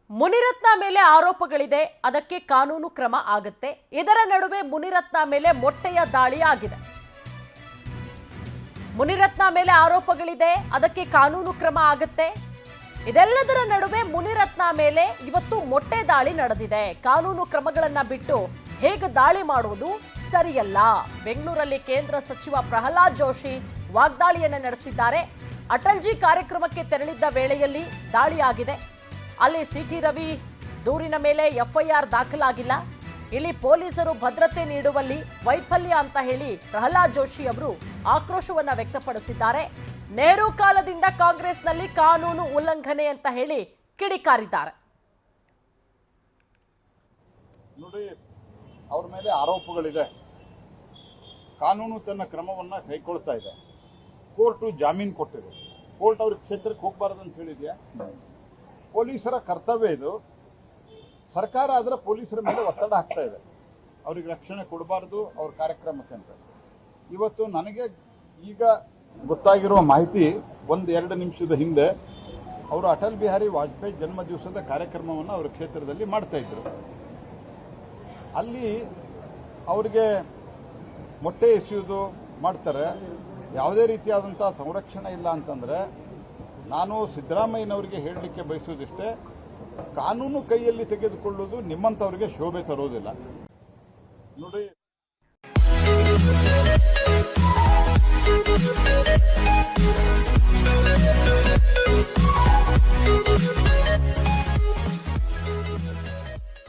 ಮುನಿರತ್ನ ಮೇಲೆ ಆರೋಪಗಳಿದೆ, ಅದಕ್ಕೆ ಕಾನೂನು ಕ್ರಮ ಆಗುತ್ತೆ. ಇದರ ನಡುವೆ ಮುನಿರತ್ನ ಮೇಲೆ ಮೊಟ್ಟೆಯ ದಾಳಿ ಆಗಿದೆ. ಮುನಿರತ್ನ ಮೇಲೆ ಆರೋಪಗಳಿದೆ, ಅದಕ್ಕೆ ಕಾನೂನು ಕ್ರಮ ಆಗುತ್ತೆ. ಇದೆಲ್ಲದರ ನಡುವೆ ಮುನಿರತ್ನ ಮೇಲೆ ಇವತ್ತು ಮೊಟ್ಟೆ ದಾಳಿ ನಡೆದಿದೆ. ಕಾನೂನು ಕ್ರಮಗಳನ್ನ ಬಿಟ್ಟು ಹೇಗೆ ದಾಳಿ ಮಾಡುವುದು ಸರಿಯಲ್ಲ. ಬೆಂಗಳೂರಲ್ಲಿ ಕೇಂದ್ರ ಸಚಿವ ಪ್ರಹ್ಲಾದ್ ಜೋಶಿ ವಾಗ್ದಾಳಿಯನ್ನು ನಡೆಸಿದ್ದಾರೆ. ಅಟಲ್ಜಿ ಕಾರ್ಯಕ್ರಮಕ್ಕೆ ತೆರಳಿದ್ದ ವೇಳೆಯಲ್ಲಿ ದಾಳಿಯಾಗಿದೆ. ಅಲ್ಲಿ ಸಿಟಿ ರವಿ ದೂರಿನ ಮೇಲೆ ಎಫ್ಐಆರ್ ದಾಖಲಾಗಿಲ್ಲ. ಇಲ್ಲಿ ಪೊಲೀಸರು ಭದ್ರತೆ ನೀಡುವಲ್ಲಿ ವೈಫಲ್ಯ ಅಂತ ಹೇಳಿ ಪ್ರಹ್ಲಾದ್ ಜೋಶಿ ಅವರು ಆಕ್ರೋಶವನ್ನ ವ್ಯಕ್ತಪಡಿಸಿದ್ದಾರೆ. ನೆಹರು ಕಾಲದಿಂದ ಕಾಂಗ್ರೆಸ್ನಲ್ಲಿ ಕಾನೂನು ಉಲ್ಲಂಘನೆ ಅಂತ ಹೇಳಿ ಕಿಡಿಕಾರಿದ್ದಾರೆ. ನೋಡಿ, ಅವ್ರ ಮೇಲೆ ಆರೋಪಗಳಿದೆ. ಕಾನೂನು ತನ್ನ ಕ್ರಮವನ್ನ ಕೈಗೊಳ್ತಾ ಇದೆ. ಕೋರ್ಟು ಜಾಮೀನು ಕೊಟ್ಟಿದೆ. ಕೋರ್ಟ್ ಅವ್ರಿಗೆ ಕ್ಷೇತ್ರಕ್ಕೆ ಹೋಗಬಾರದು ಅಂತ ಹೇಳಿದ್ಯಾ? ಪೊಲೀಸರ ಕರ್ತವ್ಯ ಇದು. ಸರ್ಕಾರ ಆದ್ರೆ ಪೊಲೀಸರ ಮೇಲೆ ಒತ್ತಡ ಹಾಕ್ತಾ ಇದೆ, ಅವ್ರಿಗೆ ರಕ್ಷಣೆ ಕೊಡಬಾರ್ದು ಅವ್ರ ಕಾರ್ಯಕ್ರಮಕ್ಕೆ ಅಂತ. ಇವತ್ತು ನನಗೆ ಈಗ ಗೊತ್ತಾಗಿರುವ ಮಾಹಿತಿ, 1-2 ನಿಮಿಷದ ಹಿಂದೆ ಅವರು ಅಟಲ್ ಬಿಹಾರಿ ವಾಜಪೇಯಿ ಜನ್ಮ ದಿವಸದ ಕಾರ್ಯಕ್ರಮವನ್ನು ಅವರ ಕ್ಷೇತ್ರದಲ್ಲಿ ಮಾಡ್ತಾ ಇದ್ರು. ಅಲ್ಲಿ ಅವರಿಗೆ ಮೊಟ್ಟೆ ಎಸೆಯುವುದು ಮಾಡ್ತಾರೆ. ಯಾವುದೇ ರೀತಿಯಾದಂಥ ಸಂರಕ್ಷಣೆ ಇಲ್ಲ ಅಂತಂದರೆ, ನಾನು ಸಿದ್ದರಾಮಯ್ಯನವರಿಗೆ ಹೇಳಲಿಕ್ಕೆ ಬಯಸೋದಿಷ್ಟೇ, ಕಾನೂನು ಕೈಯಲ್ಲಿ ತೆಗೆದುಕೊಳ್ಳುವುದು ನಿಮ್ಮಂಥವ್ರಿಗೆ ಶೋಭೆ ತರೋದಿಲ್ಲ. ನೋಡಿ.